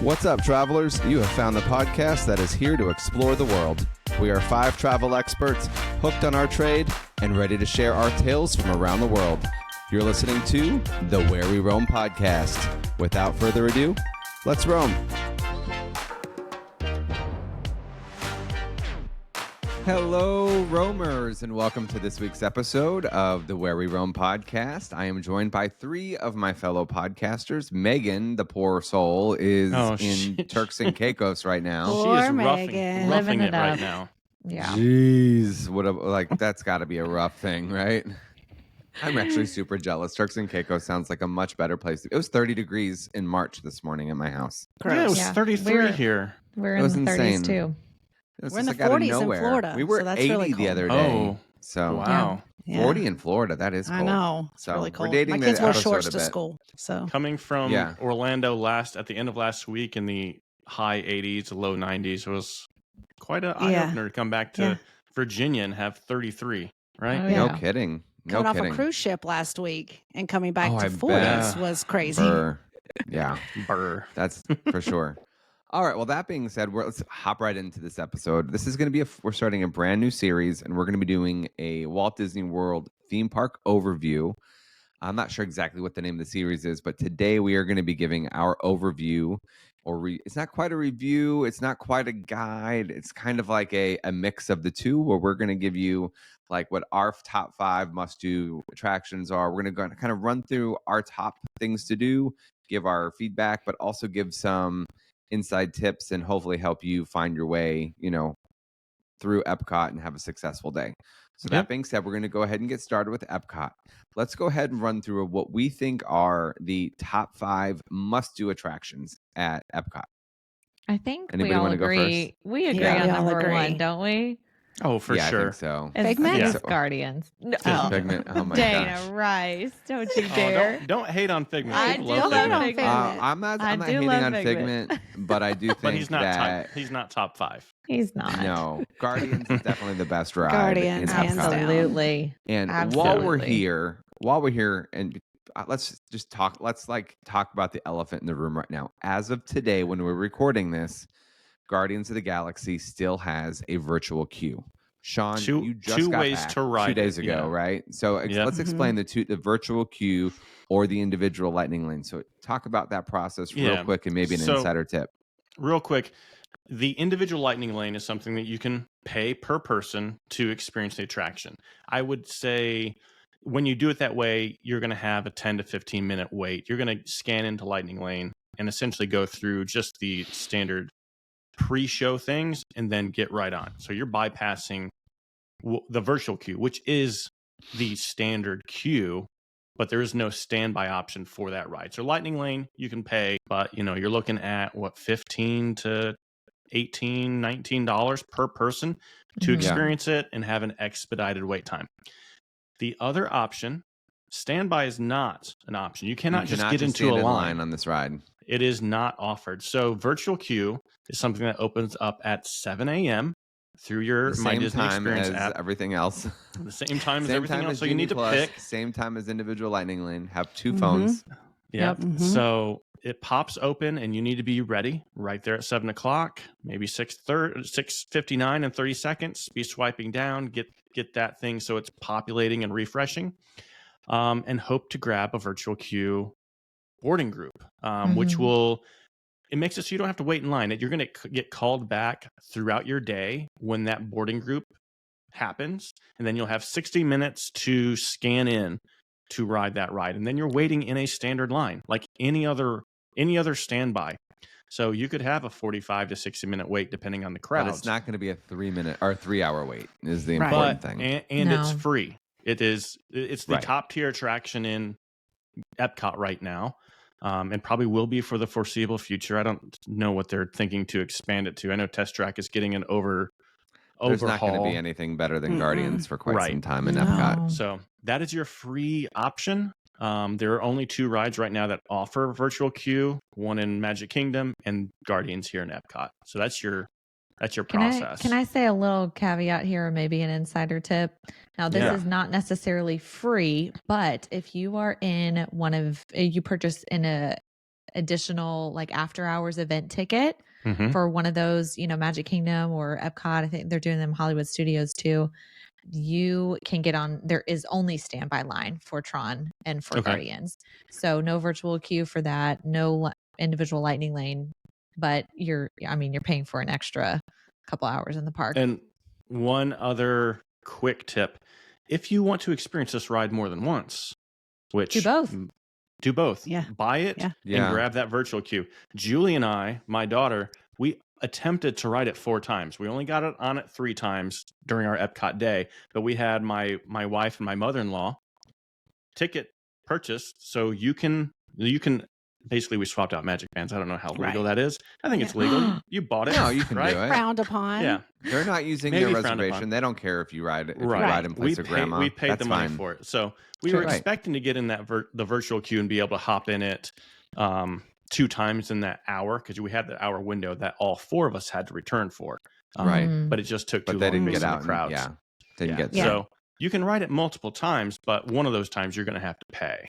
What's up, travelers? You have found the podcast that is here to explore the world. We are 5 travel experts, hooked on our trade, and ready to share our tales from around the world. You're listening to the Where We Roam podcast. Without further ado, let's roam. Hello, roamers, and welcome to this week's episode of the Where We Roam podcast. I am joined by 3 of my fellow podcasters. Megan, the poor soul, is in Turks and Caicos right now. She is roughing it right now. Yeah. Jeez, that's got to be a rough thing, right? I'm actually super jealous. Turks and Caicos sounds like a much better place. It was 30 degrees in March this morning in my house. Gross. Yeah, it was 33 here. We're in the 30s too. We're in the 40s in Florida. We were so that's 80 really cold. the other day. Oh, so wow. Yeah. 40 in Florida, that is cold. I know. It's so really cold. We're dating my kids the wore episode shorts a to bit. school. So coming from Orlando at the end of last week in the high 80s, low 90s was quite an eye-opener to come back to Virginia and have 33, right? Oh, yeah. No kidding. Coming off a cruise ship last week and coming back to 40s bet. was crazy. Burr. Yeah. Burr. That's for sure. All right. Well, that being said, let's hop right into this episode. This is going to be we're starting a brand new series, and we're going to be doing a Walt Disney World theme park overview. I'm not sure exactly what the name of the series is, but today we are going to be giving our overview. It's not quite a review. It's not quite a guide. It's kind of like a mix of the two, where we're going to give you like what our top 5 must-do attractions are. We're going to kind of run through our top things to do, give our feedback, but also give some inside tips and hopefully help you find your way, through Epcot and have a successful day. So that being said, we're going to go ahead and get started with Epcot. Let's go ahead and run through what we think are the top 5 must-do attractions at Epcot. I think Anybody we all wanna go agree. first? We agree Yeah, on we all number agree. 1, don't we? Oh, for yeah, sure. I think so. Figment? It's Yeah. Guardians. No. Figment. Oh my Dana gosh. Rice, don't you Oh, dare. don't hate on Figment. I People do love love Figment. Figment. I'm not I do hating love on Figment. Figment, but I do think But he's not that he's not top 5. He's not. no, Guardians is definitely the best ride. Guardians, in hands Epcot. down. Absolutely. And Absolutely. while we're here, and let's just talk. Let's talk about the elephant in the room right now. As of today, when we're recording this, Guardians of the Galaxy still has a virtual queue. Sean, you just two got ways back to ride 2 days it, ago, right? So let's explain the virtual queue or the individual lightning lane. So talk about that process real quick and maybe an insider tip. Real quick, the individual lightning lane is something that you can pay per person to experience the attraction. I would say when you do it that way, you're going to have a 10 to 15 minute wait. You're going to scan into lightning lane and essentially go through just the standard pre-show things and then get right on. So you're bypassing the virtual queue, which is the standard queue, but there is no standby option for that ride. So lightning lane, you can pay, but you're looking at $15 to $18, $19 per person to experience it and have an expedited wait time. The other option, standby is not an option. You cannot just get into a line on this ride. It is not offered. So virtual queue is something that opens up at 7 a.m. through your My Disney Experience app. Everything else. The same time as everything else. So you need to pick. Same time as individual lightning lane. Have 2 phones. Yep. So it pops open and you need to be ready right there at 7 o'clock, maybe 6:59 and 30 seconds. Be swiping down, get that thing so it's populating and refreshing, and hope to grab a virtual queue boarding group, which it makes it so you don't have to wait in line. You're going to get called back throughout your day when that boarding group happens, and then you'll have 60 minutes to scan in to ride that ride, and then you're waiting in a standard line like any other standby. So you could have a 45 to 60 minute wait depending on the crowd. But it's not going to be a 3-minute or 3-hour wait is the important thing. And it's free. It's the top tier attraction in Epcot right now. And probably will be for the foreseeable future. I don't know what they're thinking to expand it to. I know Test Track is getting an overhaul. There's not going to be anything better than Guardians for quite some time in Epcot. So that is your free option. There are only 2 rides right now that offer virtual queue, one in Magic Kingdom and Guardians here in Epcot. So that's your process. Can I say a little caveat here, or maybe an insider tip? Now, this is not necessarily free, but if you are in you purchase in additional like after hours event ticket for one of those, Magic Kingdom or Epcot, I think they're doing them Hollywood Studios too. You can get on. There is only standby line for Tron and for Guardians, so no virtual queue for that. No individual lightning lane, but you're paying for an extra couple hours in the park. And one other quick tip: if you want to experience this ride more than once, which do both, buy it and grab that virtual queue. Julie and I, my daughter, we attempted to ride it 4 times. We only got it on it 3 times during our Epcot day, but we had my wife and my mother-in-law ticket purchased, so you can basically, we swapped out Magic Bands. I don't know how legal that is. I think it's legal. You bought it. No, you can do it. Frowned upon. Yeah. They're not using your reservation. They don't care if you ride it. If you ride in place of grandma. We paid the money for it. So we were expecting to get in that the virtual queue and be able to hop in it 2 times in that hour, because we had the hour window that all 4 of us had to return for. But it just took too long. They didn't get out in the crowds. Didn't get So you can ride it multiple times, but one of those times you're going to have to pay.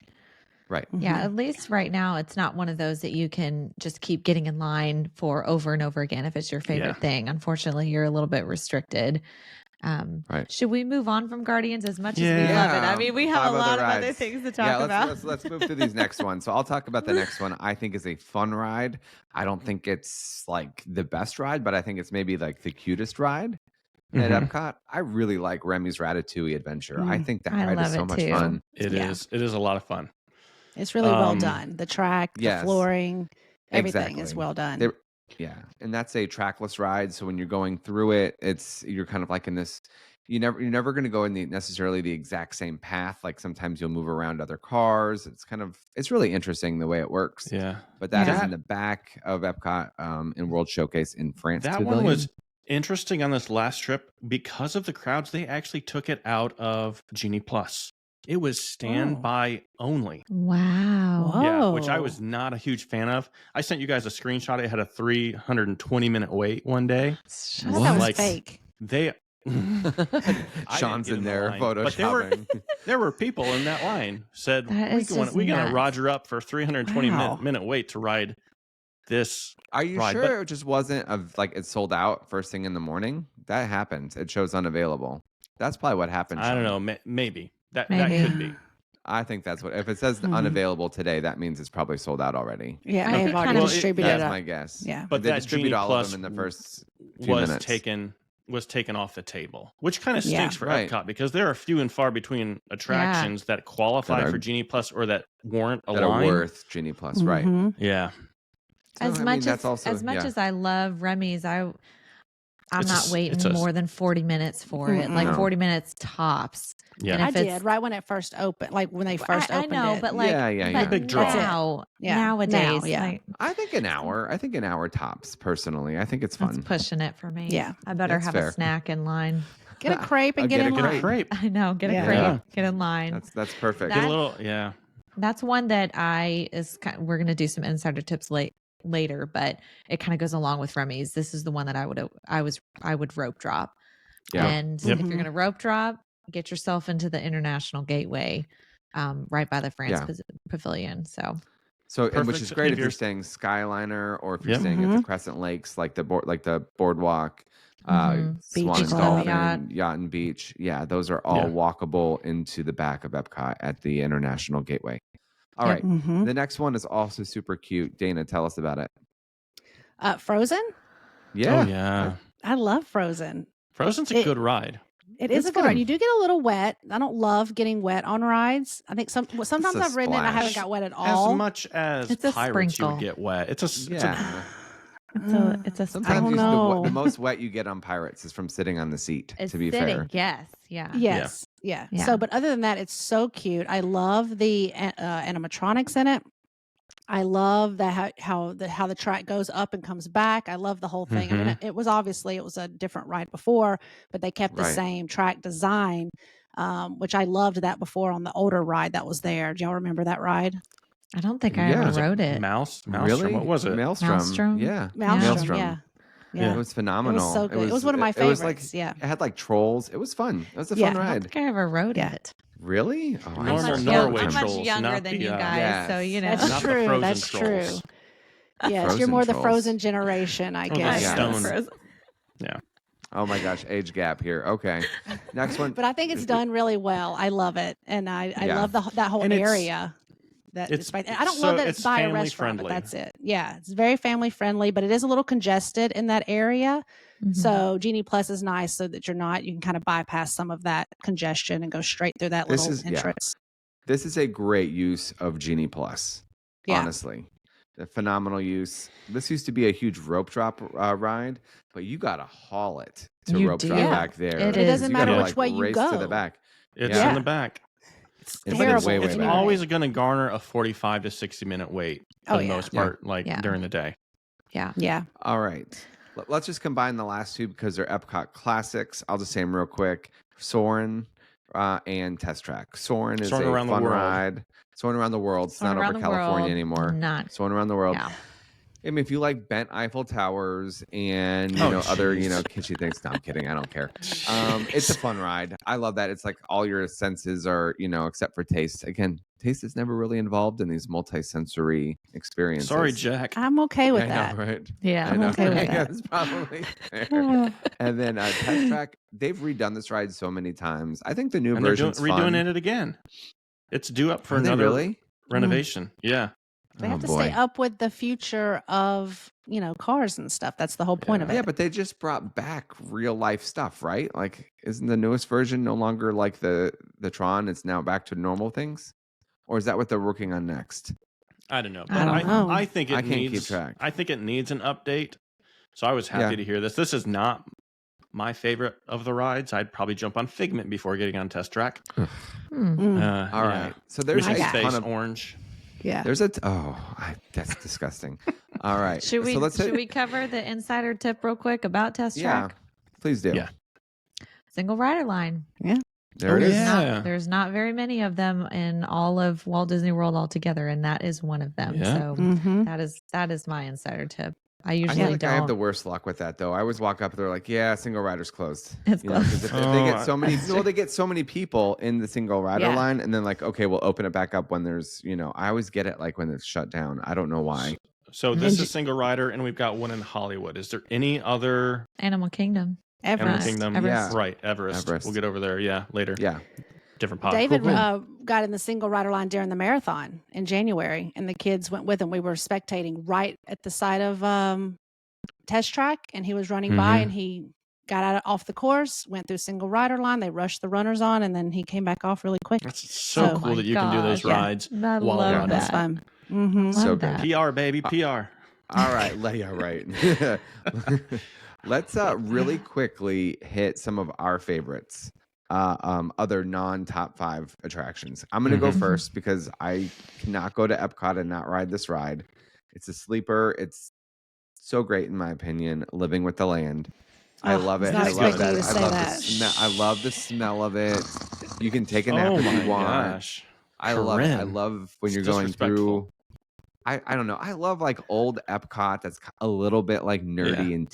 Right. Yeah, at least right now it's not one of those that you can just keep getting in line for over and over again if it's your favorite thing. Unfortunately, you're a little bit restricted. Should we move on from Guardians as much as we love it? I mean, we have a lot of other things to talk about. Let's move to these next ones. So I'll talk about the next one. I think is a fun ride. I don't think it's like the best ride, but I think it's maybe like the cutest ride at Epcot. I really like Remy's Ratatouille Adventure. I think that ride is so much fun. It is. It is a lot of fun. It's really well done. The track, the flooring, everything is well done. And that's a trackless ride. So when you're going through it, you're kind of like in this. You're never going to go in necessarily the exact same path. Like sometimes you'll move around other cars. It's really interesting the way it works. Yeah. But that is in the back of Epcot in World Showcase in France. That Pavilion. one was interesting on this last trip because of the crowds. They actually took it out of Genie Plus. It was standby only. Wow. Yeah, which I was not a huge fan of. I sent you guys a screenshot. It had a 320-minute wait one day. That was fake. Sean's in there photoshopping. But there were people in that line said, we're going to Roger up for 320-minute wait to ride this. Are you sure it just wasn't it sold out first thing in the morning? That happens. It shows unavailable. That's probably what happened. I don't know. Maybe. That could be. I think that's what. If it says unavailable today, that means it's probably sold out already. Yeah, I have already distributed it. That's my guess. Yeah, but they that distribute all of them in the first few minutes. Was taken off the table, which kind of stinks for Epcot because there are few and far between attractions that qualify for Genie Plus or that warrant a line. That are worth Genie Plus, right? Yeah. So, as much as I love Remy's, I'm not waiting more than 40 minutes for it. Like 40 minutes tops. Yeah, I did right when it first opened. Like when they first opened it. I know, but like a big draw. Nowadays, I think an hour. I think an hour tops. Personally, I think it's fun. That's pushing it for me. Yeah, I better have a snack in line. Get a crepe and get in line. Get a crepe. I know. Get a crepe. Get in line. That's perfect. Get a little. That's one that we're gonna do some insider tips later, but it kind of goes along with Remy's. This is the one that I would rope drop. Yeah. And if you're going to rope drop, get yourself into the International Gateway, right by the France Pavilion. So which is great if you're staying Skyliner or if you're staying at the Crescent Lakes, like the boardwalk, Swan and Dolphin, Yacht and Beach. Yeah, those are all walkable into the back of Epcot at the International Gateway. All right. The next one is also super cute. Dana, tell us about it. Frozen? Yeah. Oh, yeah. I love Frozen. Frozen's a good ride. It's a good ride. You do get a little wet. I don't love getting wet on rides. I think sometimes I've ridden it and I haven't got wet at all. As much as Pirates, you would get wet. It's a sometimes the most wet you get on Pirates is from sitting on the seat. Fair, yes. So, but other than that, it's so cute. I love the animatronics in it. I love that how the track goes up and comes back. I love the whole thing. I mean, it was a different ride before, but they kept the same track design, which I loved that before on the older ride that was there. Do y'all remember that ride? I don't think I ever rode it. Maelstrom. Really? What was it? Maelstrom. Yeah. Maelstrom. Yeah. It was phenomenal. It was so good. It was one of my favorites. It had like trolls. It was fun. It was a fun ride. I don't think I ever rode it. Really? Oh, I'm much younger than you guys, so you know. That's true. Yes, you're more the Frozen generation, I guess. Stone. Yeah. Oh my gosh, age gap here. Okay, next one. But I think it's done really well. I love it, and I love that whole area. I don't love that it's by a restaurant, but that's it. Yeah, it's very family friendly, but it is a little congested in that area. Mm-hmm. So Genie Plus is nice, so that you can kind of bypass some of that congestion and go straight through that little entrance. This is a great use of Genie Plus. Yeah. Honestly, a phenomenal use. This used to be a huge rope drop ride, but you got to haul it to rope drop back there. It doesn't matter which way you go. To the back. It's in the back. It's terrible. It's always going to garner a 45 to 60 minute wait for the most part, during the day. Yeah. All right. Let's just combine the last two because they're Epcot classics. I'll just say them real quick. Soarin' and Test Track. Soarin' is a fun ride. Soarin' around the world. It's not over California anymore. Soarin' around the world. Yeah. I mean, if you like bent Eiffel Towers and other kitschy things, no, I'm kidding. I don't care. It's a fun ride. I love that. It's like all your senses are, except for taste. Again, taste is never really involved in these multi-sensory experiences. Sorry, Jack. I'm okay with that. Know, right? Yeah, I'm okay with that. Yeah, that's probably fair. And then Test Track, they've redone this ride so many times. I think the new version's redoing it again. It's due up for another renovation. Yeah. They have to stay up with the future of, cars and stuff. That's the whole point of it. Yeah, but they just brought back real life stuff, right? Like, isn't the newest version no longer like the Tron? It's now back to normal things? Or is that what they're working on next? I don't know. I don't know. I think it needs, keep track. I think it needs an update. So I was happy to hear this. This is not my favorite of the rides. I'd probably jump on Figment before getting on Test Track. All right. So there's a ton of orange. Yeah. There's that's disgusting. All right. Should we cover the insider tip real quick about Test Track? Yeah, please do. Yeah. Single rider line. Yeah. There it is. There's not very many of them in all of Walt Disney World altogether, and that is one of them. Yeah. So that is my insider tip. I usually don't. I have the worst luck with that though. I always walk up, they're like, "Yeah, single rider's closed." It's closed. If they get so many, they get so many people in the single rider line, and then like, okay, we'll open it back up when there's, I always get it like when it's shut down. I don't know why. So this is single rider, and we've got one in Hollywood. Is there any other Animal Kingdom? Everest. Animal Kingdom, Everest. Right? Everest. We'll get over there. Yeah, later. Yeah. Different pod. David got in the single rider line during the marathon in January, and the kids went with him. We were spectating right at the side of Test Track, and he was running by, and he got off the course, went through single rider line. They rushed the runners on, and then he came back off really quick. That's so cool that you can do those rides while running. That's fun. Mm-hmm. So good. PR, baby, PR. All right, Leia, right. Let's really quickly hit some of our favorites, other non-top 5 attractions. I'm going to go first because I cannot go to Epcot and not ride this ride. It's a sleeper. It's so great in my opinion. Living with the Land. I love it. I love that. I love the smell of it. You can take a nap if you want. Gosh. I love it. I love when you're going through. I don't know. I love like old Epcot that's a little bit like nerdy and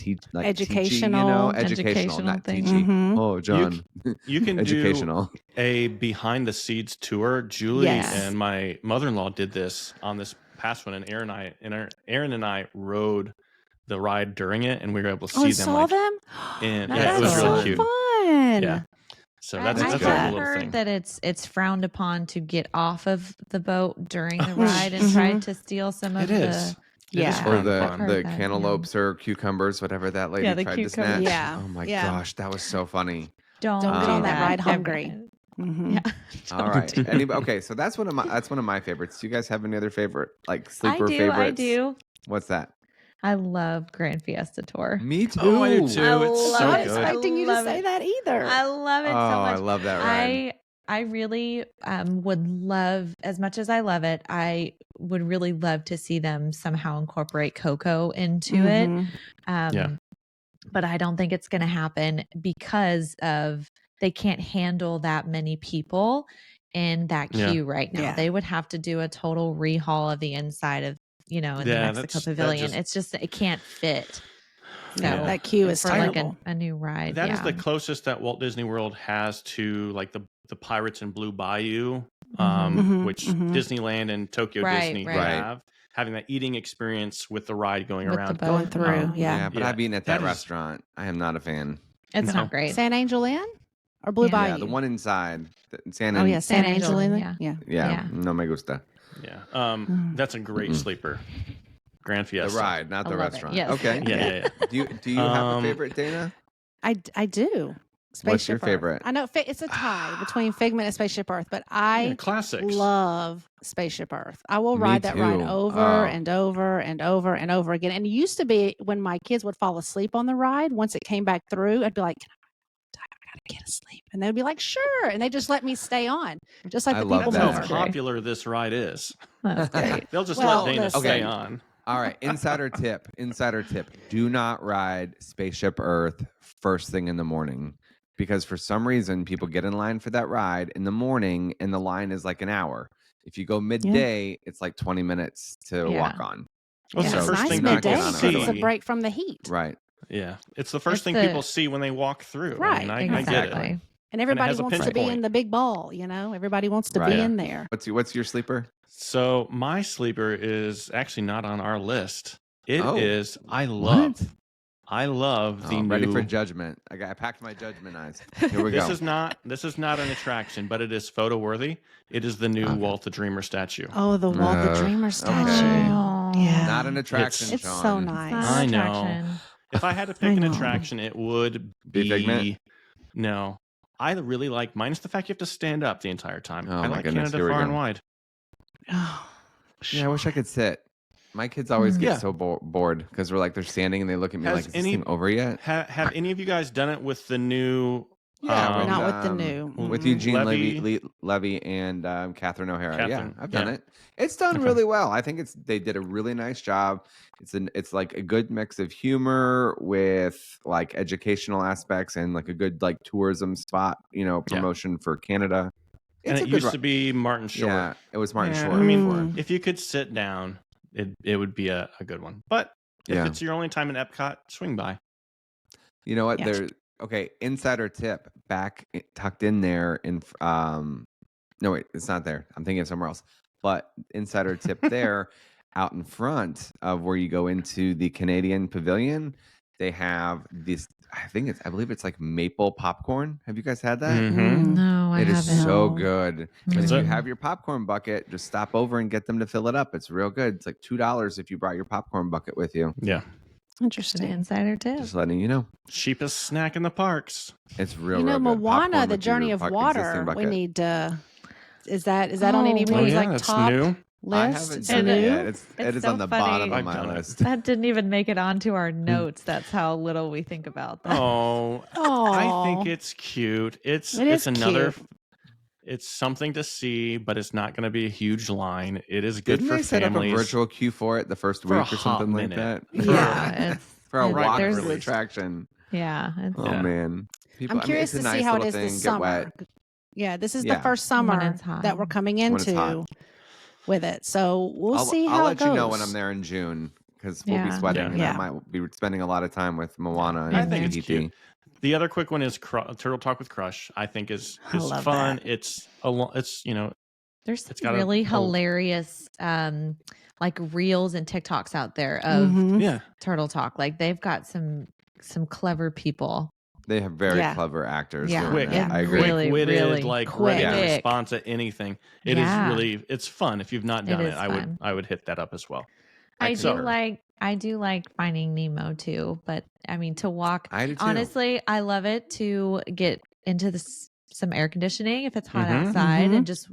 educational, educational, not things. teaching. Oh, John, you can educational. Do a behind the scenes tour. Julie and my mother-in-law did this on this past one, and Aaron and I rode the ride during it, and we were able to see them. Saw them? And it was really cute. Fun. Yeah. So that's I've a cool little heard thing. that it's frowned upon to get off of the boat during the ride and try to steal some of It is or the cantaloupes or cucumbers, whatever that lady tried to snatch. Yeah. Oh my gosh, that was so funny. Don't get on that ride hungry. Yeah. All right. Okay, so that's one of my favorites. Do you guys have any other favorite sleeper favorites? I do. What's that? I love Grand Fiesta Tour. Me too. Oh, I do too. It's so good. expecting you to say that either. I love it so much. I love that ride. I really would love, as much as I love it, I would really love to see them somehow incorporate Coco into it. But I don't think it's going to happen because they can't handle that many people in that queue right now. They would have to do a total rehaul of the inside of in the Mexico Pavilion. It's just, it can't fit. So that queue is terrible. Like a new ride. That is the closest that Walt Disney World has to like the Pirates in Blue Bayou, which Disneyland and Tokyo Disney have having that eating experience with the ride going With the around. boat. Going through. Yeah, but Yeah. I've eaten at that That is- restaurant. I am not a fan. It's No. not great. San Angel Inn or Blue Yeah. Bayou? Yeah, the one inside. San Oh, yeah. San San Angel Angel, Inn. yeah. Yeah, no me gusta. Yeah. That's a great sleeper. Grand Fiesta. The ride, not I the love it. restaurant. Yes. Okay. Yeah. Do you have a favorite, Dana? I do. What's your Spaceship Earth. favorite? I know it's a tie between Figment and Spaceship Earth, but I Classics. love Spaceship Earth. I will Me ride that ride too. over Oh. and over and over and over again. And it used to be when my kids would fall asleep on the ride, once it came back through, I'd be like, I gotta get asleep. And they'd be like, sure. And they just let me stay on, just like I the love people That's that. how mover. popular this ride is. That's great. They'll just Well, let Dana listen. stay on. All right, insider tip. Do not ride Spaceship Earth first thing in the morning, because for some reason people get in line for that ride in the morning and the line is like an hour. If you go midday, it's like 20 minutes to Yeah. walk on. Well, it's Yeah, the it's first nice thing not midday get people on it because right it's a away. see. break from the heat. Right. Yeah. It's the first It's thing the- people see when they walk through. Right, I mean, I get it. Exactly. And everybody has a wants to pinch be in point. the big ball, Everybody wants to Right. be Yeah. in there. What's your sleeper? So my sleeper is actually not on our list. It Oh. is. I What? love the Oh, new. ready for judgment. I packed my judgment eyes. Here we This go. is not an attraction, but it is photo worthy. It is the new Okay. Walt the Dreamer statue. Oh, the Walt the Dreamer statue. Oh. Yeah. Not an attraction, It's Sean. so It's nice. not I an know. attraction. If I had to I pick an know. attraction, it would Be be Figment? No. I really like, minus the fact you have to stand up the entire time. Oh, I my like goodness, Canada here we far go. and wide. Oh, Yeah, I wish I could sit. My kids always get Yeah. so bored because we're like they're standing and they look at me Has like, is this any- thing over yet? Have any of you guys done it with the new? Yeah, Not with the new. with Mm-mm. Eugene Levy. Levy and Catherine O'Hara. Catherine, Yeah, I've done yeah. it. It's done Okay. really well. I think they did a really nice job. It's like a good mix of humor with like educational aspects and like a good like tourism spot, promotion for Canada. And It's it a good used ri- to be Martin Short. Yeah, it was Martin Yeah, Short. I mean, before. if you could sit down, it would be a good one. But if Yeah. it's your only time in Epcot, swing by. You know what? Yeah. Okay. Insider tip tucked in there in no wait, it's not there. I'm thinking of somewhere else. But insider tip there, out in front of where you go into the Canadian Pavilion, they have this. I believe it's like maple popcorn. Have you guys had that? Mhm. No, I It is haven't. so No. good. And Is if you it? have your popcorn bucket, just stop over and get them to fill it up. It's real good. It's like $2 if you brought your popcorn bucket with you. Yeah. An Interesting. insider tip. Just letting you know. Cheapest snack in the parks. It's real, You know, real good. Moana, Popcorn the with your Journey of existing Water. We bucket. need to. Is that on Oh, anybody's wait. that's top new. I list? haven't It's done new? it yet. It It's is so on the funny. bottom of I've my done it. list. That didn't even make it onto our notes. That's how little we think about that. Oh, Oh, I think it's cute. It's is another. cute. It's something to see, but it's not going to be a huge line. It is good Didn't for they set up a families. virtual queue for it the first For a week or something hot like minute. that? Yeah, it's For a it- walk there's- through attraction. Yeah, it's, Oh Yeah. man. People, I'm curious it's a to see nice how it little is thing. this Get summer. wet. Yeah, this is Yeah. the first When summer it's hot. that we're coming When it's into hot. with it. So we'll see how I'll it let goes. you know when I'm there in June because we'll be Yeah. sweating and Yeah. I might be spending a lot of time with Moana and I think it's Tahiti. cute. The other quick one is Turtle Talk with Crush. I think is I love fun. that. It's there's It's some got a really whole- hilarious like reels and TikToks out there of Mhm. yeah. Turtle Talk. Like they've got some clever people. They have very Yeah. clever actors. Yeah. doing Quick, that. Yeah. I agree. Really, quick-witted, really like quick. ready to Yeah. respond to anything. It is Yeah. really it's fun. If you've not done It it, is I fun. would hit that up as well. I concur. do like Finding Nemo too, but I mean to walk. I do too. Honestly, I love it to get into some air conditioning if it's hot Mhm. outside, Mhm. and just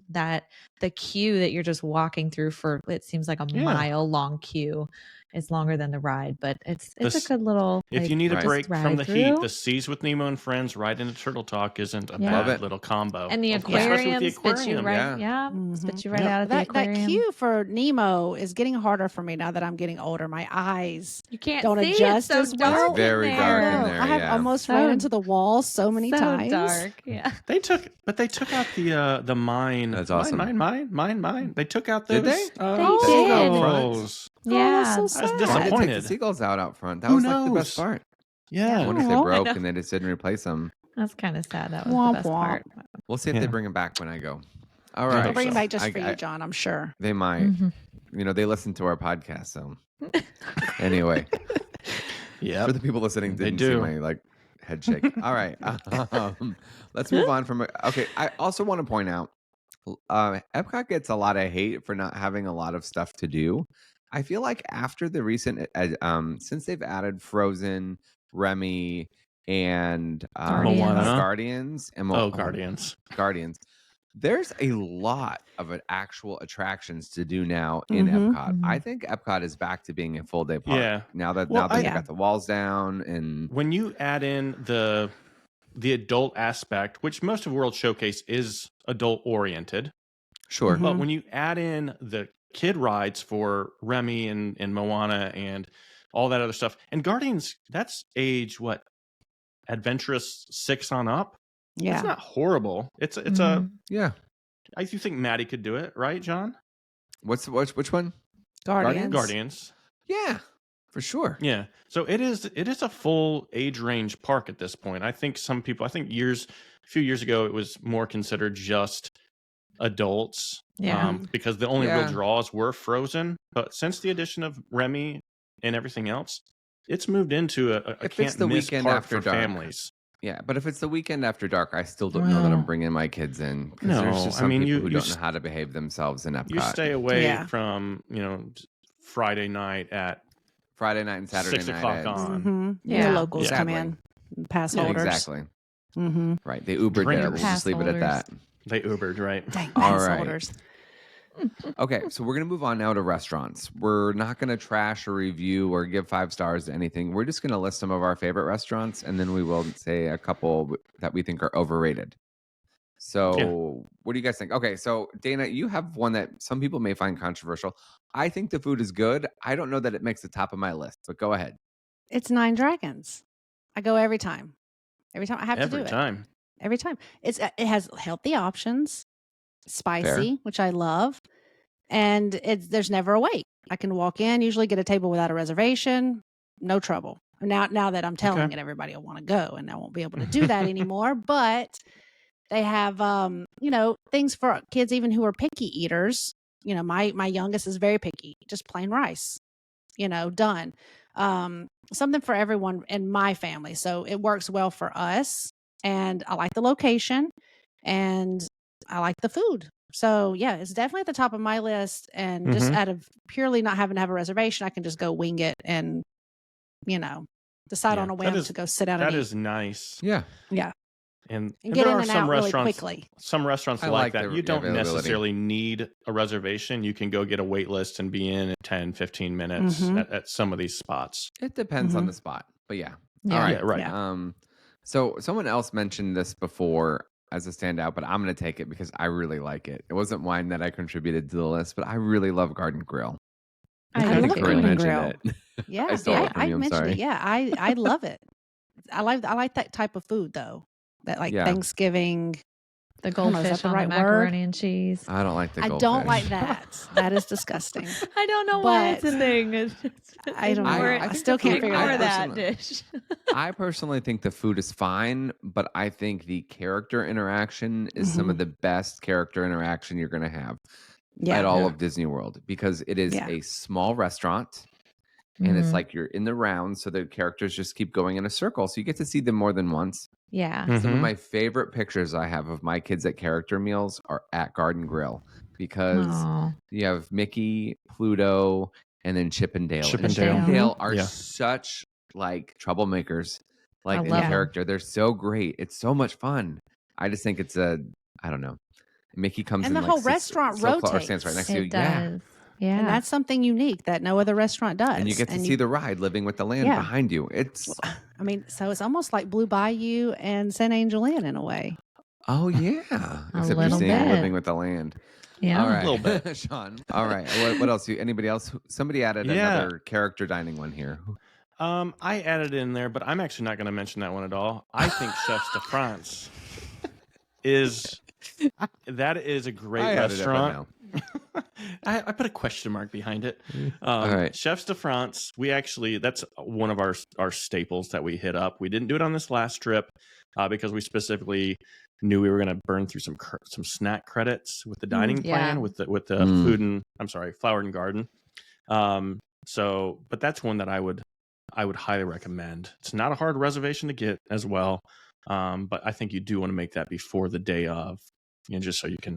the queue that you're just walking through for it seems like a Yeah. mile long queue. It's longer than the ride, but it's This- a good little. If like, you need a Right. break just from the ride heat, through. the Seas with Nemo and Friends right into Turtle Talk isn't a Yeah. Love bad it. little combo. And the Of course, especially aquarium with the spits you aquarium. right, Yeah. spits you Mhm. right Yep. out of the That aquarium. queue for Nemo is getting harder for me now that I'm getting older. My eyes You can't don't see adjust it's as so well. dark It's very in dark there. in No, there, I have yeah. almost So- ran into the wall so many so times. dark. Yeah. They took out the mine. That's awesome. Mine. They took out those. Did they? They did. those. Yeah. that's so I was sad. Why did they take disappointed. the seagulls out front? That Who was like the best knows? part. Yeah. I wonder if Oh, they I broke know. and they just didn't replace them. That's kind of sad. That was Womp the best womp. part. We'll see if they Yeah. bring them back when I go. All right. I'll bring it back just I- for you, John. I'm sure. They might. Mm-hmm. You know, they listen to our podcast. So anyway, Yeah. for the people listening, They didn't see do. my like head shake. All right. Let's move on from. Okay. I also want to point out, Epcot gets a lot of hate for not having a lot of stuff to do. I feel like after the recent, since they've added Frozen, Remy, and Guardians. Guardians, and Guardians. there's a lot of actual attractions to do now in Mhm. Epcot. I think Epcot is back to being a full day park. Yeah. Now that Well, they Yeah. got the walls down and When you add in the adult aspect, which most of World Showcase is adult oriented, sure. but Mhm. when you add in the kid rides for Remy and Moana and all that other stuff, and Guardians, that's age what? Adventurous 6 on up. Yeah. It's not horrible. It's Mhm. Yeah. I do think Maddie could do it, right, John? Which one? Guardians. Guardians. Yeah, for sure. Yeah. So it is a full age range park at this point. I think some people, a few years ago, it was more considered just adults. Yeah. Because the only Yeah. real draws were Frozen. But since the addition of Remy and everything else, it's moved into a If it's can't the miss weekend park after for dark. families. Yeah, but if it's the weekend after dark, I still don't know that I'm Well- bringing my kids in because No, there's just I some mean, people you- who you don't know how to behave themselves in Epcot. You stay away Yeah. from, Friday night at Friday night and Saturday 6 night. o'clock at- on. Mhm. Yeah. The locals Yeah. come in, pass Yeah, holders. Exactly. Mm-hmm. Right. They Ubered Bring there. your We'll just pass leave it at that. holders. They Ubered, right? Dang, All pass right. holders. Okay, so we're going to move on now to restaurants. We're not going to trash or review or give 5 stars to anything. We're just going to list some of our favorite restaurants, and then we will say a couple that we think are overrated. So, What do you guys think? Okay, so Dana, you have one that some people may find controversial. I think the food is good. I don't know that it makes the top of my list, but go ahead. It's Nine Dragons. I go every time. Every time I have to do Every it. time. Every time. It has healthy options, spicy, which I love, and there's never a wait. I can walk in, usually get a table without a reservation, no trouble. Now that I'm telling it, everybody will want to go, and I won't be able to do that anymore. But they have things for kids even who are picky eaters. My youngest is very picky, just plain rice, done. Something for everyone in my family. So it works well for us. And I like the location and I like the food. So yeah, it's definitely at the top of my list. And just out of purely not having to have a reservation, I can just go wing it and, decide on a whim to go sit down and eat. That is nice. Yeah. Yeah. And get there in are and some out really restaurants, quickly. some restaurants I like like that. the You don't availability. necessarily need a reservation. You can go get a wait list and be in 10, 15 minutes at some of these spots. It depends on the spot, but yeah. Yeah. All right. Yeah, right. Yeah. So someone else mentioned this before as a standout, but I'm going to take it because I really like it. It wasn't wine that I contributed to the list, but I really love Garden Grill. I think love Corinne Garden mentioned Grill. it. Yeah, I stole it from I you, I'm mentioned sorry. it. Yeah, I love it. I like that type of food though. That Thanksgiving. The don't know, is goldfish that the on right the word? macaroni and cheese. I don't like the I goldfish. don't like that. That is disgusting. I don't know why it's a But- thing. I don't know. I think still the can't food- figure I Ignore that out. that dish. I personally think the food is fine, but I think the character interaction is some of the best character interaction you're going to have Yeah. at all Yeah. of Disney World because it is Yeah. a small restaurant and it's like you're in the round. So the characters just keep going in a circle. So you get to see them more than once. Yeah. Some of my favorite pictures I have of my kids at character meals are at Garden Grill because Aw. you have Mickey, Pluto, and then Chip and Dale. Chip And and Chip and Dale. Dale are Yeah. such like troublemakers, like I in love 'em. character. They're so great. It's so much fun. I just think it's I don't know. Mickey comes And in the like whole sits restaurant so close, or stands right rotates. next to you. It Yeah. does. Yeah. And that's something unique that no other restaurant does. And you get to see the ride living with the land Yeah. behind you. It's I mean, so it's almost like Blue Bayou and San Angel Inn in a way. oh yeah. Except you're little seeing bit. living with the land. yeah. All right. A little bit. Sean. All right. What else? Anybody else? Somebody added Yeah. another character dining one here. I added in there, but I'm actually not going to mention that one at all. I think Chefs de France is That is a great I added it, but restaurant. no. I put a question mark behind it. All right. Chefs de France, that's one of our staples that we hit up. We didn't do it on this last trip because we specifically knew we were going to burn through some snack credits with the dining plan with the food and Flower and Garden. But that's one that I would highly recommend. It's not a hard reservation to get as well, but I think you do want to make that before the day of, just so you can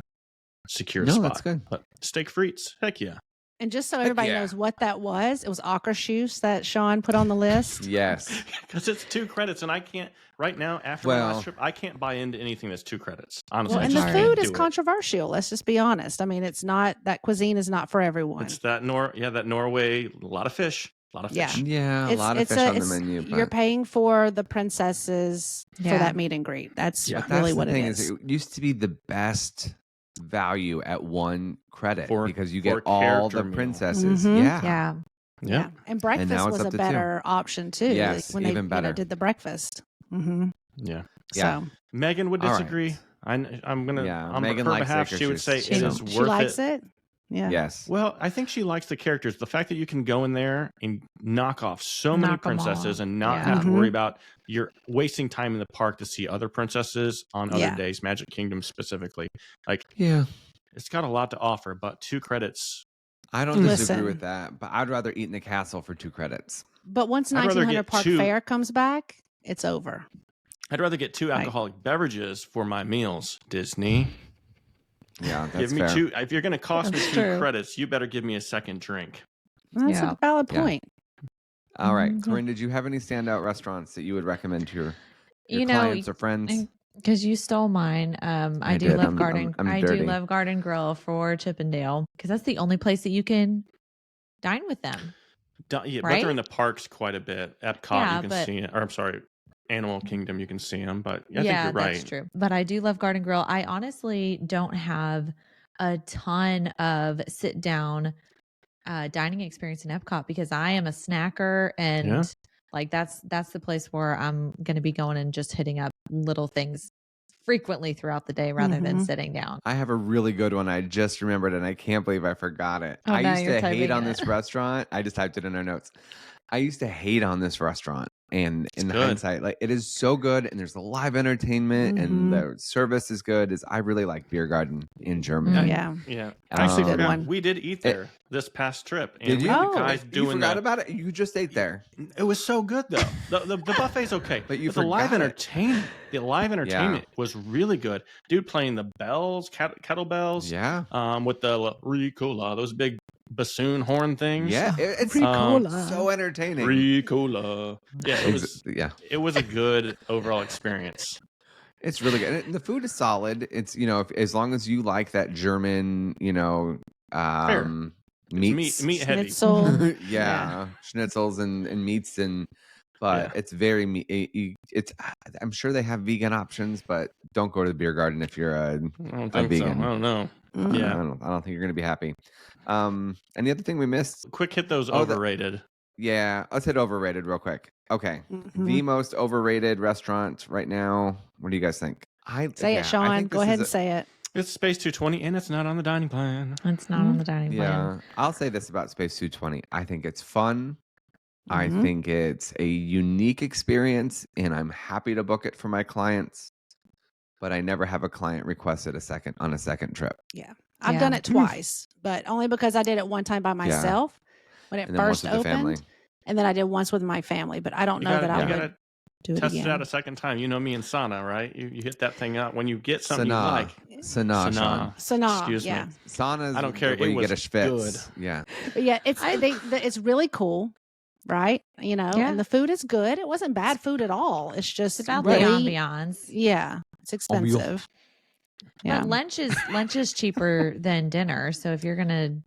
secure a spot. That's good. But steak frites, heck yeah. And just so everybody knows what that was, it was Akershus that Sean put on the list. Yes. Because it's 2 credits, and I can't, right now, after my last trip, I can't buy into anything that's 2 credits. Honestly. Well, and the food is controversial. Let's just be honest. I mean, it's not, that cuisine is not for everyone. It's that Norway, a lot of fish. A lot of fish. Yeah, a lot of fish on the menu. You're paying for the princesses for that meet and greet. That's really what it is. It used to be the best value at 1 credit because you get all the princesses. Yeah. And breakfast was a better option too. Yes, when even better. Did the breakfast. Yeah. So Megan would disagree. Right. I'm gonna. On Megan her likes behalf, she would say it is worth it. She likes it. Yeah. Yes. Well, I think she likes the characters. The fact that you can go in there and knock off so many princesses and not have to worry about you're wasting time in the park to see other princesses on other days, Magic Kingdom specifically. It's got a lot to offer, but 2 credits. I don't disagree with that, but I'd rather eat in the castle for 2 credits. But once 1900 Park Fair comes back, it's over. I'd rather get 2 alcoholic beverages for my meals, Disney. Yeah, that's give me fair. 2. If you're going to cost me 2 credits, you better give me a second drink. That's a valid point. All right, Corinne, did you have any standout restaurants that you would recommend to your clients or friends? Because you stole mine. I do love Garden. I do love Garden Grill for Chippendale because that's the only place that you can dine with them. But they're in the parks quite a bit. Epcot, you can see it. Or I'm sorry, Animal Kingdom, you can see them. But I think you're right. That's true. But I do love Garden Grill. I honestly don't have a ton of sit down dining experience in Epcot because I am a snacker and that's the place where I'm going to be going and just hitting up little things frequently throughout the day rather than sitting down. I have a really good one. I just remembered and I can't believe I forgot it. I used to hate on this restaurant. I just typed it in our notes. I used to hate on this restaurant. And in hindsight, it is so good, and there's a live entertainment, and the service is good. I really like Beer Garden in Germany. Yeah. Actually, we did eat there this past trip. And did you? Guys you forgot about it? You just ate there. It was so good though. The buffet's okay, but the live entertainment. The live entertainment was really good. Dude playing the bells, kettle bells. Yeah. With the Ricola, those big bassoon horn things. Yeah, it's so entertaining. Ricola. Yeah, it was a good overall experience. It's really good. And the food is solid. It's as long as you like that German, meat heavy. Schnitzel. Schnitzels and meats but it's very it's I'm sure they have vegan options, but don't go to the Beer Garden if you're a vegan. So. I don't know. Yeah, I don't think you're going to be happy. And the other thing we missed. Quick hit those overrated. Let's hit overrated real quick. Okay, the most overrated restaurant right now. What do you guys think? Say it, Sean. Go ahead and say it. It's Space 220, and it's not on the dining plan. It's not on the dining plan. Yeah, I'll say this about Space 220. I think it's fun. I think it's a unique experience, and I'm happy to book it for my clients. But I never have a client requested on a second trip. Yeah, I've done it twice, but only because I did it one time by myself when it first opened, and then I did once with my family. But I don't know that I would do it test again. It out a second time. You know me and Sana, right? You hit that thing out when you get something you like. Sana. Excuse me. Sana's I don't care. Where it you was get a schwitz. Good. Yeah. Yeah, it's really cool. Right, and the food is good. It wasn't bad food at all. It's just about really, the ambiance. Yeah, it's expensive. Yeah, but lunch is cheaper than dinner. So if you're gonna,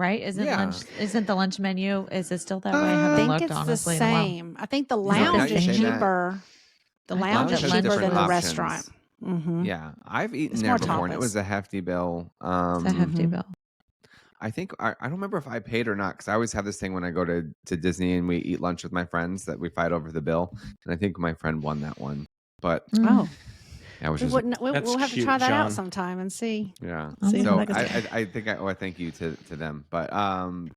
isn't the lunch menu? Is it still that way? I haven't looked, honestly, the same. I think the lounge is cheaper. The lounge is cheaper than the restaurant. Yeah, I've eaten there before, and it was a hefty bill. It's a hefty bill. I think I don't remember if I paid or not, because I always have this thing when I go to Disney and we eat lunch with my friends that we fight over the bill, and I think my friend won that one. But Yeah, which is we'll have to cute, try that John. out sometime and see. yeah. See So how that goes. I think I owe a thank you to them. But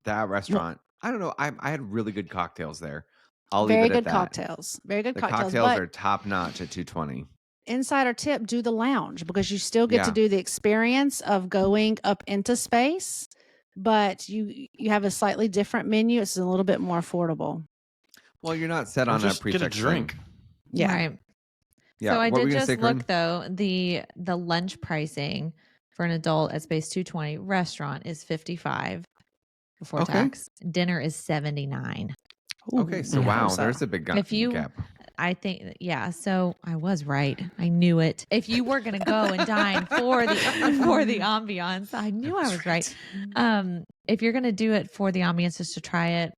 that restaurant, I don't know. I had really good cocktails there. I'll leave Very it at good that. cocktails. Very good The cocktails. cocktails But are top notch at $220. insider tip: do the lounge because you still get to Yeah. do the experience of going up into space, but you have a slightly different menu. It's a little bit more affordable. Well, you're not set Or on a just get a prefix drink. thing. Yeah. Right. Yeah. So I what were did you gonna just say, Corinne? look though, the lunch pricing for an adult at Space 220 restaurant is 55 before Okay. tax. Dinner is 79. Okay, so Ooh, wow, so. there's a big If you gap. I think so I was right. I knew it. If you were going to go and dine for the ambiance, I knew I was right. If you're going to do it for the ambiance just to try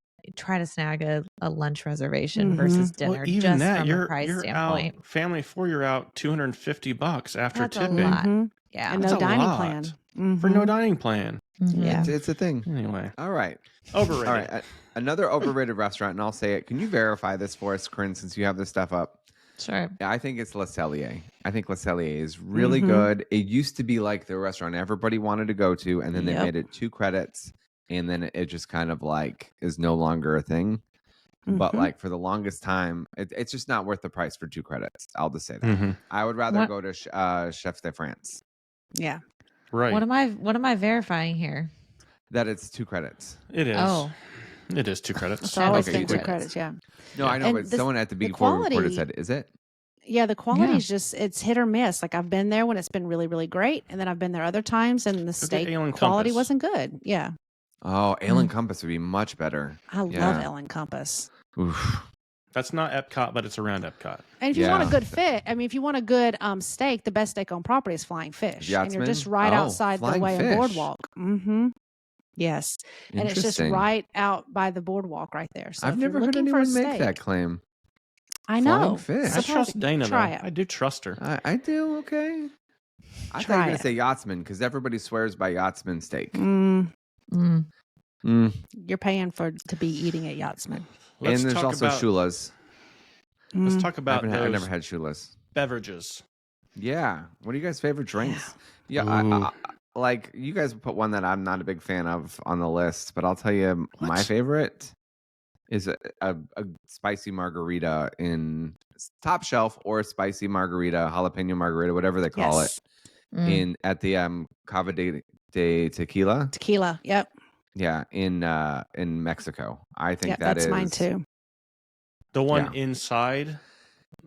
to snag a lunch reservation versus dinner. Well, even just that, from you're a price you're standpoint. out family of 4. You're out $250 after That's a tipping lot. Mhm. Yeah. And That's no a dining lot. plan for no dining plan. Mhm. Yeah. It's a thing. Anyway, All right. overrated. All right. Another overrated restaurant, and I'll say it. Can you verify this for us, Corinne, since you have this stuff up? Sure. Yeah, I think it's Le Cellier. I think Le Cellier is really Mhm. good. It used to be like the restaurant everybody wanted to go to, and then they Yep. made it 2 credits, and then it just kind of like is no longer a thing. But Mhm. like for the longest time, it's just not worth the price for 2 credits. I'll just say that. Mhm. I would rather What- go to Chef de France. Yeah. Right. What am I verifying here? That it's 2 credits. It is. Oh. It is 2 credits. It's always Okay, been you 2 did. credits. Yeah. No, Yeah. I know, And but the- someone at the before we recorded quality- said, "Is it?" Yeah, the quality Yeah. is just it's hit or miss. Like I've been there when it's been really, really great, and then I've been there other times and the steak Ale and quality Compass. wasn't good. Yeah, Oh, Ale and Compass would be much better. I love Yeah. Ellen Compass. Oof. That's not Epcot, but it's around Epcot. And if you want a Yeah. good fit, I mean, if you want a good steak, the best steak on property is Flying Fish, and you're just Yachtsman? right Oh, outside the Flying way Fish. and boardwalk. Mm-hmm. Yes, and it's just Interesting. right out by the boardwalk right there. So I've if you're never heard looking for a anyone make steak, that claim. I Flying know. Fish. I trust Dana, Try though. it. I do trust her. I do. Okay. I thought you Try were going it. to say Yachtsman because everybody swears by Yachtsman steak. Mm. You're paying to be eating at Yachtsman. Let's And there's talk also about, Shula's. Let's talk about I've those never had Shula's. beverages. Yeah. What are you guys' favorite drinks? Yeah. Ooh. I, like, you guys put one that I'm not a big fan of on the list, but I'll tell you my What? favorite is a spicy margarita in Top Shelf or a spicy margarita, jalapeno margarita, whatever they call Yes. it, at the Cava de Tequila. Tequila. Yep. Yeah, in Mexico. I think Yep. that That's is mine too. The one Yeah. inside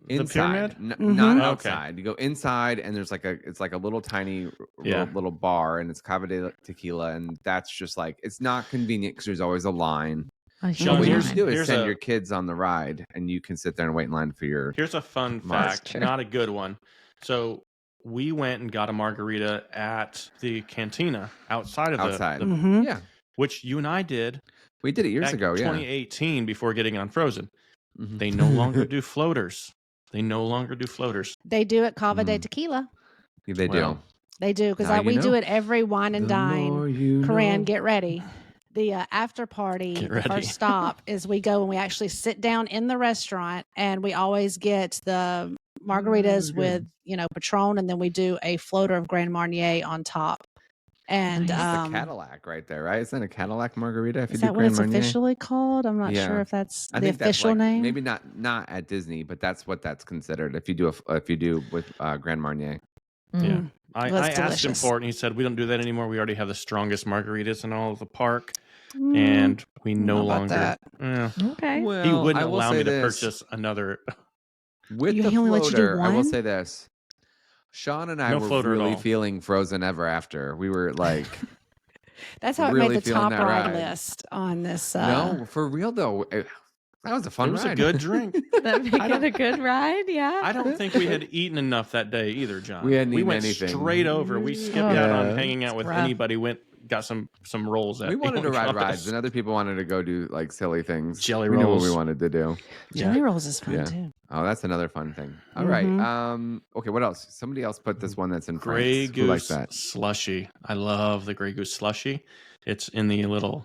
the inside, pyramid? not Okay. outside. You go inside, and there's it's like a little tiny Yeah. little bar, and it's Cava de Tequila, and that's just like it's not convenient because there's always a line. A John, But what huge you here's- should do is here's send a- your kids on the ride, and you can sit there and wait in line for your. Here's a fun Mars. fact, True. not a good one. So we went and got a margarita at the cantina outside of Outside. Mhm. Yeah, which you and I did we did it years back ago. in Yeah, 2018 before getting on Frozen. Mhm. They no longer do floaters. They no longer do floaters. They do at Cava de Mm. Tequila. They Well, do. They do because Now you we do know. it every wine and The dine. more you Corinne, know. get ready. The after party, Get the ready. first stop is we go and we actually sit down in the restaurant, and we always get the margaritas good. with Patron, and then we do a floater of Grand Marnier on top. And Nice. That's a Cadillac right there, right? Isn't that a Cadillac Margarita? If is you that do what Grand it's Marnier? officially called? I'm not Yeah. sure if that's I the think that's official like, name. maybe not at Disney, but that's what that's considered. If you do with Grand Marnier. Yeah. Mm. I Well, it's asked him delicious. for it, and he said, "We don't do that anymore. We already have the strongest margaritas in all of the park, Mm. and we don't no know about longer." that. Yeah. Okay. Well, He wouldn't I will allow say me to this. purchase another. With He the only lets you do floater. I will one? say this. Sean and I No were floater at really all. feeling Frozen Ever After. We were like, That's how it really made the feeling top that ride ride. list on this. no, for real though. That was a fun It was ride. a good drink. That make it a good ride, yeah. I don't think we had eaten enough that day either, John. We hadn't eaten went anything. straight over. We skipped Oh. out Yeah. on hanging out with Rough. anybody. Got some rolls. At We wanted to Elon ride Compass. rides, and other people wanted to go do like silly things. Jelly we knew what rolls. we wanted to do. Jelly rolls is fun Yeah. too. Oh, that's another fun thing. All right. Mhm. Okay, what else? Somebody else put this one that's in Grey France. Who likes Goose that? Slushie. I love the Grey Goose Slushie. It's in the little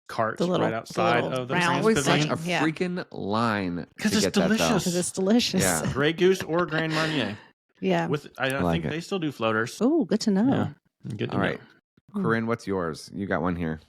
cart The little- right outside the little of the round France Always such Pavilion. a Yeah. freaking line 'Cause to it's get that though. delicious. Because it's delicious. Yeah. Grey Goose or Grand Marnier. Yeah. I like think it. they still do floaters. Oh, good to know. Yeah. Good to All know. right. Corinne, what's yours? You got one here.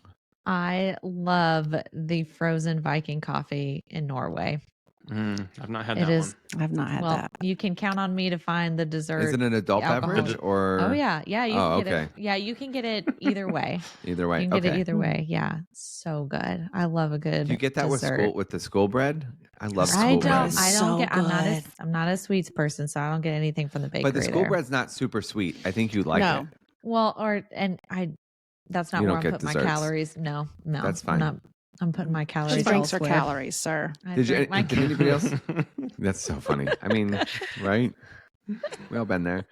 I love the frozen Viking coffee in Norway. I've not had It that is. one. I've not had that. You can count on me to find the dessert. Is it an adult alcohol. beverage or? Oh yeah, yeah. You Oh, can get okay. it. Yeah, you can get it either way. Either way. You can get it Okay. either way. Yeah, so good. I love a good. Do you get that dessert. with the school bread? I love I school don't. bread. I don't So get. good. I'm not a sweets person, so I don't get anything from the bakery. But the school there. bread's not super sweet. I think you like No. it. Well, that's not You where don't I'm get putting my desserts. calories. No, That's fine. I'm putting my She calories drinks her elsewhere. calories, sir. Did anybody else? But That's so funny. I mean, right? We all been there.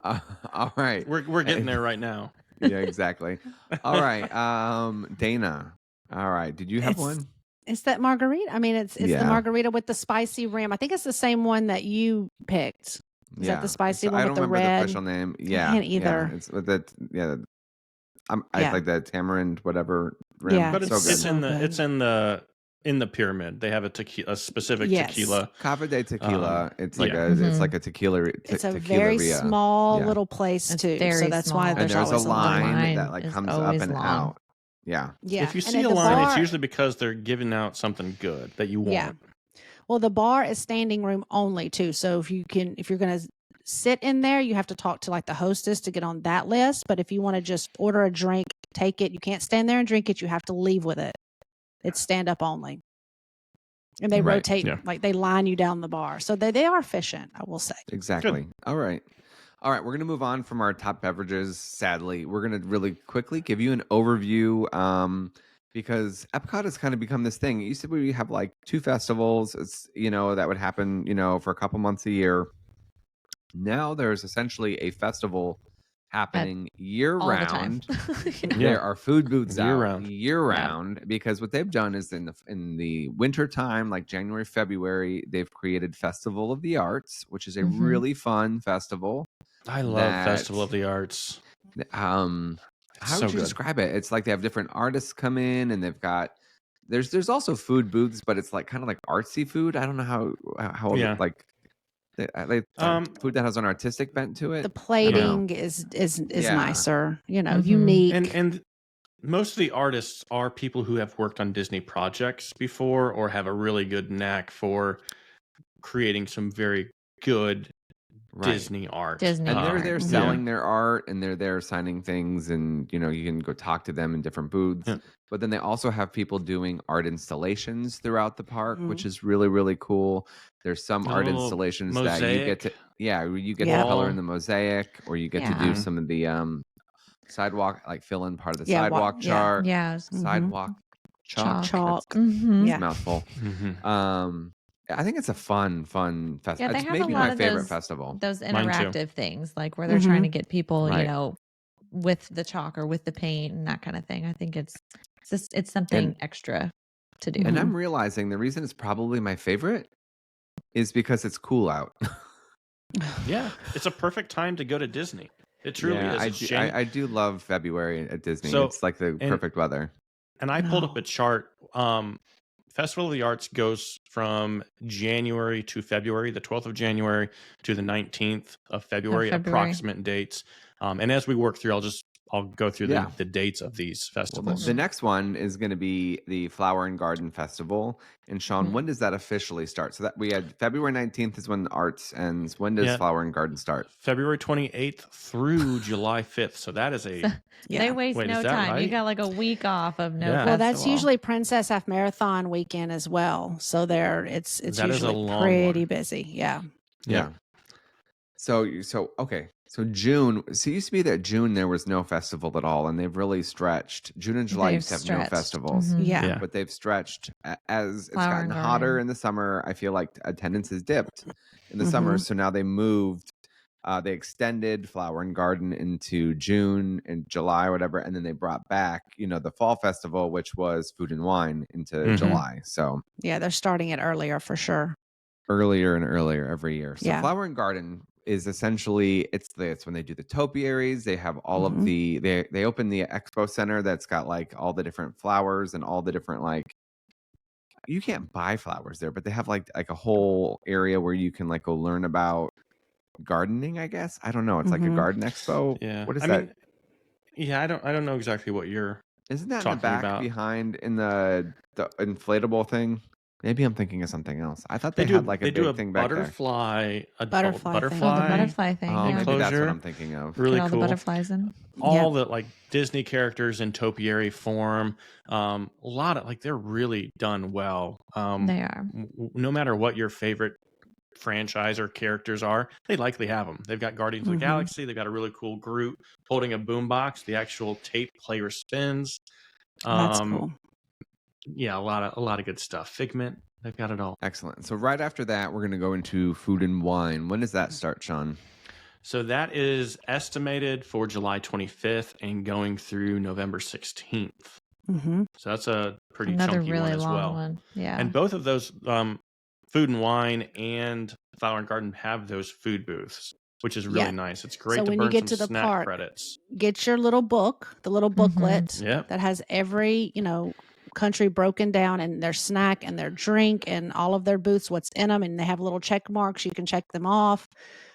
All right. we're getting there right now. Yeah, exactly. All right. Dana. All right. Did you have It's- one? It's that margarita. I mean, it's the Yeah. margarita with the spicy rim. I think it's the same one that you picked. Is that the spicy one I with don't the remember red? the official name. Yeah. can't either. Yeah. It's with the I Yeah. like the tamarind whatever rim. Yeah, But so it's good. in the pyramid. They have a specific Yes. tequila. Cava de Tequila. It's like yeah. it's like a tequila. It's a tequila very ria. small Yeah. little place It's too. very So that's small. why And And there's there's a always line line that like is comes up always and long. out. Yeah. Yeah. If you and see at a the line, it's bar- usually because they're giving out something good that you want. Yeah. Well, the bar is standing room only too. So if you're going to sit in there, you have to talk to like the hostess to get on that list. But if you want to just order a drink, take it. You can't stand there and drink it. You have to leave with it. It's stand up only. And they Right, rotate, yeah. like they line you down the bar. So they are efficient, I will say. Exactly. All right. All right. We're going to move on from our top beverages. Sadly, we're going to really quickly give you an overview because Epcot has kind of become this thing. It used to be we have like 2 festivals, that would happen, for a couple months a year. Now there's essentially a festival happening year All the time. round. Yeah. There are food booths Year out round. year round because what they've done is in the winter time, like January, February, they've created Festival of the Arts, which is a Mhm. really fun festival. I love That- Festival of the Arts. How So would you good. describe it? It's like they have different artists come in, and they've got there's also food booths, but it's like kind of like artsy food. I don't know how Yeah. like food that has an artistic bent to it. The plating is Yeah. nicer, Mhm. unique. And most of the artists are people who have worked on Disney projects before or have a really good knack for creating some very good Right. Disney art. Disney And they're art. there Mhm. selling their art, and they're there signing things, and you can go talk to them in different booths. Yeah. But then they also have people doing art installations throughout the park, Mhm. which is really, really cool. There's some A art little installations that you get to you get Yeah. to color in the mosaic, or you get to do Yeah. some of the sidewalk, like fill in part of the Yeah, sidewalk chart, Yes. sidewalk chalk. Chalk. Mhm. It's Yeah. a mouthful. Mhm. I think it's a fun festival. Yeah, they It's have maybe a lot my of favorite festival. those Mine too. interactive things, like where they're Mhm. trying to get people, Right. with the chalk or with the paint and that kind of thing. I think it's something And- extra to do. And Mhm. I'm realizing the reason it's probably my favorite is because it's cool out. Yeah. It's a perfect time to go to Disney. It truly Yeah, is. It's I do love February at Disney. So- It's like the and- perfect weather. And I pulled up No. a chart. Festival of the Arts goes from January to February, the 12th of January to the 19th of February, February. approximate dates. And as we work through, I'll go through Yeah. the dates of these Well, festivals. the next one is going to be the Flower and Garden Festival. And Sean, Mhm. when does that officially start? So that we had February 19th is when the arts ends. When does Yeah. Flower and Garden start? February 28th through July 5th. So that is a Yeah. They waste Wait, no is that time. You right? got like a week off of no Yeah. festival. Well, that's usually Princess Half Marathon weekend as well. So it's That is a usually long pretty one. busy. Yeah. Yeah. So okay. So June. So it used to be that June there was no festival at all, and they've really stretched. June and July They've used to have no stretched. festivals. Mhm. Yeah. Yeah. But they've stretched as it's Flower gotten and hotter Garden. in the summer. I feel like attendance has dipped in the summer, so now they moved. They extended Flower and Garden into June and July, or whatever, and then they brought back, the fall festival, which was Food and Wine, into Mhm. July. So Yeah. They're starting it earlier for sure. earlier and earlier every year. So Yeah. Flower and Garden is essentially it's when they do the topiaries. They have all of the they open the expo center that's got like all the different flowers and all the different you can't buy flowers there, but they have like a whole area where you can like go learn about gardening, I guess. I don't know. It's like a garden expo. Yeah. What is I that? mean, yeah, I don't know exactly what you're Isn't that in the talking back about. behind in the inflatable thing? Maybe I'm thinking of something else. I thought They they do had like a they do big a thing back there. butterfly Butterfly thing. Oh, the butterfly butterfly thing. Oh, Yeah. maybe that's what enclosure. I'm thinking of. Really Get all the cool. butterflies in. All the like Disney characters in topiary form. A lot of like they're really done well. They are. No matter what your favorite franchise or characters are, they likely have them. They've got Guardians of the Galaxy. They've got a really cool Groot holding a boombox. The actual tape player spins. That's cool. Yeah, a lot of good stuff. Figment. They've got it all. Excellent. So right after that, we're going to go into food and wine. When does that start, Sean? So that is estimated for July 25th and going through November 16th. So that's a pretty Another chunky really one as long well. one. Yeah. And both of those, food and wine and Flower and Garden, have those food booths, which is really nice. It's great So to when you burn get some to the snack park, credits. get your little book, the little booklet that has every, country broken down and their snack and their drink and all of their booths, what's in them. And they have little check marks. You can check them off.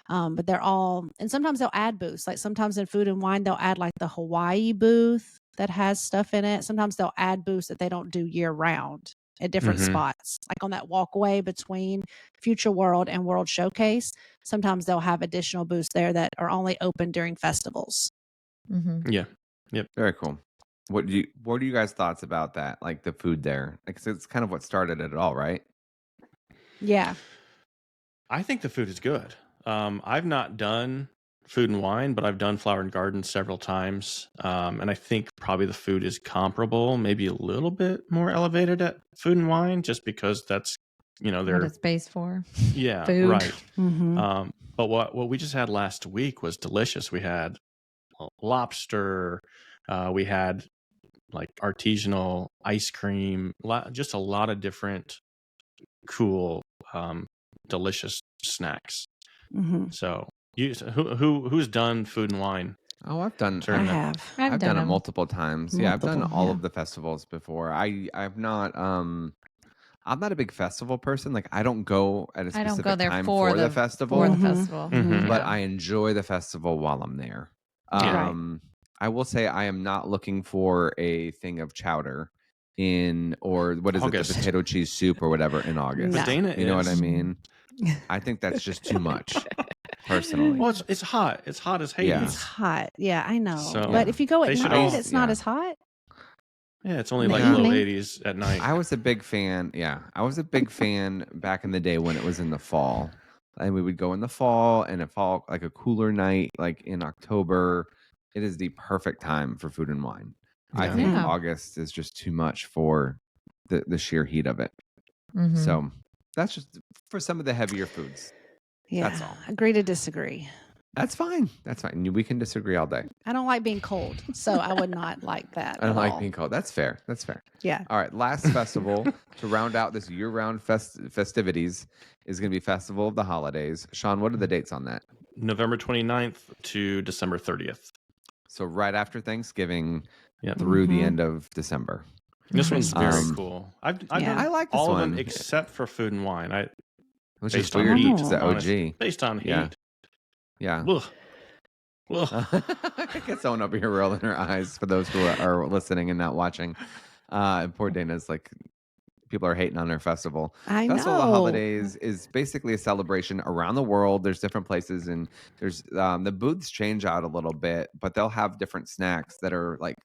But they're all, and sometimes they'll add booths. Like sometimes in food and wine, they'll add like the Hawaii booth that has stuff in it. Sometimes they'll add booths that they don't do year round at different spots, like on that walkway between Future World and World Showcase. Sometimes they'll have additional booths there that are only open during festivals. Yeah. Yep. Very cool. What are you guys' thoughts about that? Like the food there? Like, 'cause it's kind of what started it all, right? Yeah. I think the food is good. I've not done food and wine, but I've done Flower and Garden several times. And I think probably the food is comparable, maybe a little bit more elevated at food and wine, just because that's, what they're it's based for. yeah, Food. right. But what we just had last week was delicious. We had lobster. We had like artisanal ice cream, just a lot of different cool, delicious snacks. So who's done food and wine? Oh, I've done. I have. I've done it them. multiple times. Yeah, I've done all of the festivals before. I've not. I'm not a big festival person. Like I don't go at a specific time for the festival. For the festival. But I enjoy the festival while I'm there. I will say I am not looking for a thing of chowder or what is August. it, the potato cheese soup or whatever in August. No. Dana You know what I is. mean? I think that's just too much, personally. Well, it's hot. It's hot as Hades. Yeah. It's hot. Yeah, I know. So, but if you go they at should night, all- it's not as hot. Yeah, it's only In the like low evening? 80s at night. I was a big fan. Yeah, I was a big fan back in the day when it was in the fall, and we would go in the fall and like a cooler night, like in October. It is the perfect time for food and wine. I Yeah. think Yeah. August is just too much for the sheer heat of it. So that's just for some of the heavier foods. Yeah. That's all. Agree to disagree. That's fine. That's fine. We can disagree all day. I don't like being cold, so I would not like that. I don't at like all. being cold. That's fair. That's fair. Yeah. All right. Last festival to round out this year-round festivities is going to be Festival of the Holidays. Sean, what are the dates on that? November 29th to December 30th. So right after Thanksgiving Yep. through the end of December. This one's very Um, cool. I've done I like this all of one. them except for food and wine. Which is based on weird. heat, It's the honestly. OG. Based on heat. Yeah. Yeah. Ugh. Ugh. I get someone over here rolling her eyes for those who are listening and not watching. Poor Dana's like, people are hating on her festival. I Festival know. of the Holidays is basically a celebration around the world. There's different places, and there's the booths change out a little bit, but they'll have different snacks that are like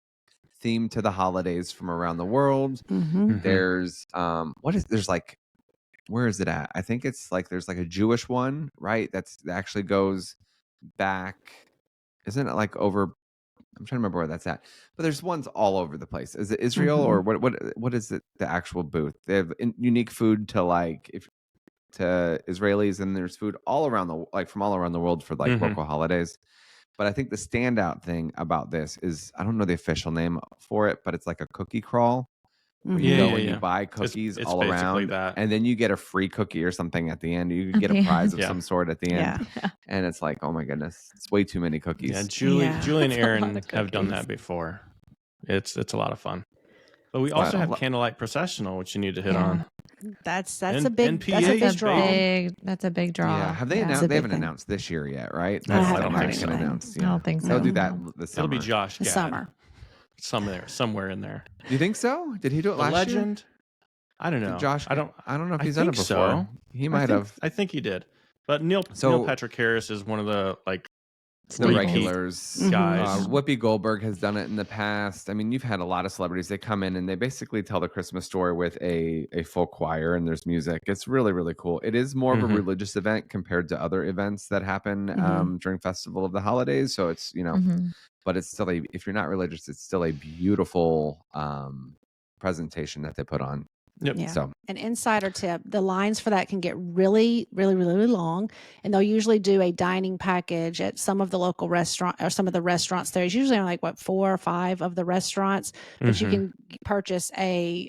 themed to the holidays from around the world. There's there's like, where is it at? I think it's like there's like a Jewish one, right? That actually goes back. Isn't it like over? I'm trying to remember where that's at. But there's ones all over the place. Is it Israel or what is it? The actual booth? They have unique food to Israelis, and there's food all around from all around the world for like local holidays. But I think the standout thing about this is, I don't know the official name for it, but it's like a cookie crawl. Where you go and you buy cookies It's all basically around, that. and then you get a free cookie or something at the end. You At get the a prize end. of some sort at the end, and it's like, oh my goodness, it's way too many cookies. Yeah, Julie and It's a lot Aaron of have done cookies. that before. It's a lot of fun. But we also have Candlelight Processional, which you need to hit on. That's N- a big NPH, That's a draw. that's a big draw. Yeah. Have they Yeah. announced? It's a They big haven't thing. announced this year yet, right? I I haven't don't heard think so. anything. Announced. I Yeah. don't think They'll so. do that No. this summer. It'll be Josh The Gad. summer. Somewhere in there. Do you think so? Did he do it The last legend. I don't year? know. Josh, I don't know if I he's done it think before. so. He might have. I think he did. But Neil Patrick Harris is one of the The Staples. regulars. guys. Whoopi Goldberg has done it in the past. I mean, you've had a lot of celebrities. They come in and they basically tell the Christmas story with a full choir and there's music. It's really, really cool. It is more of a religious event compared to other events that happen during Festival of the Holidays. So it's, but it's still if you're not religious, it's still a beautiful presentation that they put on. Yep. Yeah. So An insider tip, the lines for that can get really, really, really, really long. And they'll usually do a dining package at some of the local restaurant or some of the restaurants. There's usually only 4 or 5 of the restaurants, but you can purchase a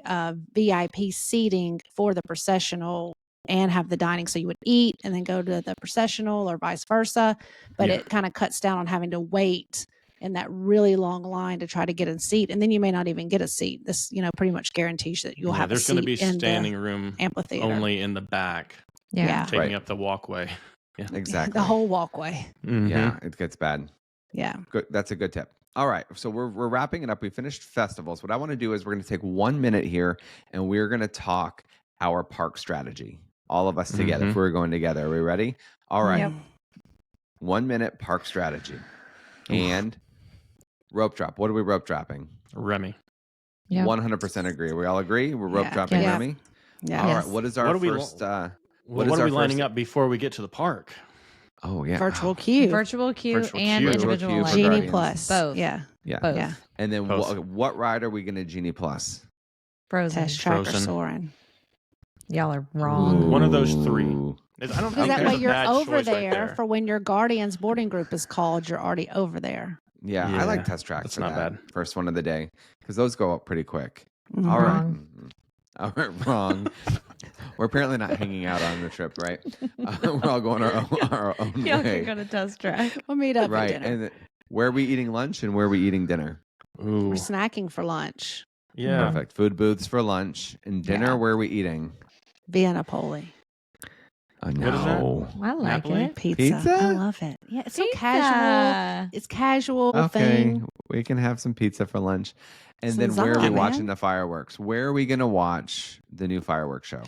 VIP seating for the processional and have the dining. So you would eat and then go to the processional or vice versa. But it kind of cuts down on having to wait in that really long line to try to get a seat, and then you may not even get a seat. This, pretty much guarantees that you'll have a seat. There's going to be in standing the room amphitheater only in the back, Yeah. taking up the walkway. Yeah, exactly. The whole walkway. Yeah, it gets bad. Yeah. Good. That's a good tip. All right. So we're wrapping it up. We finished festivals. What I want to do is we're going to take 1 minute here and we're going to talk our park strategy. All of us together. If we're going together. Are we ready? All right. Yep. 1 minute park strategy. And rope drop. What are we rope dropping? Remy. Yeah. 100% agree. We all agree? We're rope dropping Yeah. Remy? Yeah. All Yes. right. What is our What are we- first... What are we lining up before we get to the park? Oh, yeah. Virtual queue. Virtual queue Virtual and queue. individual Virtual queue for lighting. Genie Guardians. Plus. Both. Yeah. Yeah. Both. Yeah. And then Both. what ride are we going to Genie Plus? Frozen. Test track or Frozen. Soarin. Y'all are wrong. One of those 3. Ooh. I don't Because think that there's way a you're bad over choice right there for when your Guardians boarding group is called, you're already over there. Yeah, I like test track. That's for not that. bad. First one of the day, because those go up pretty quick. Mhm. All right. Wrong. All right, wrong. We're apparently not hanging out on the trip, right? We're all going our own Y'all way. can go to test track. We'll meet up Right. at dinner. And where are we eating lunch and where are we eating dinner? Ooh. We're snacking for lunch. Yeah. Perfect. Food booths for lunch and dinner. Yeah. Where are we eating? Vienna Poli. Oh, What is that? no. I like Napoli? it. Pizza. I love it. Yeah, it's so casual. It's casual Okay, thing. we can have some pizza for lunch. And Some then where are we lasagna, watching man. the fireworks? Where are we going to watch the new fireworks show?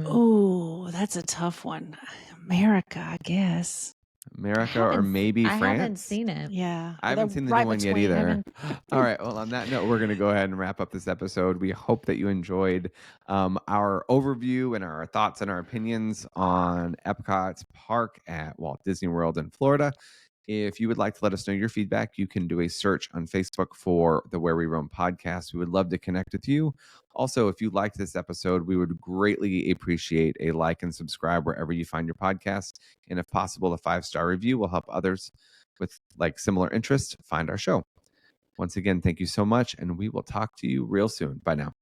Ooh, that's a tough one. America, I guess. America or maybe I France? haven't seen it. Yeah. I haven't seen the new one yet either. All right. Well, on that note, we're going to go ahead and wrap up this episode. We hope that you enjoyed our overview and our thoughts and our opinions on Epcot's park at Walt Disney World in Florida. If you would like to let us know your feedback, you can do a search on Facebook for the Where We Roam podcast. We would love to connect with you. Also, if you liked this episode, we would greatly appreciate a like and subscribe wherever you find your podcast. And if possible, a 5-star review will help others with similar interests find our show. Once again, thank you so much, and we will talk to you real soon. Bye now.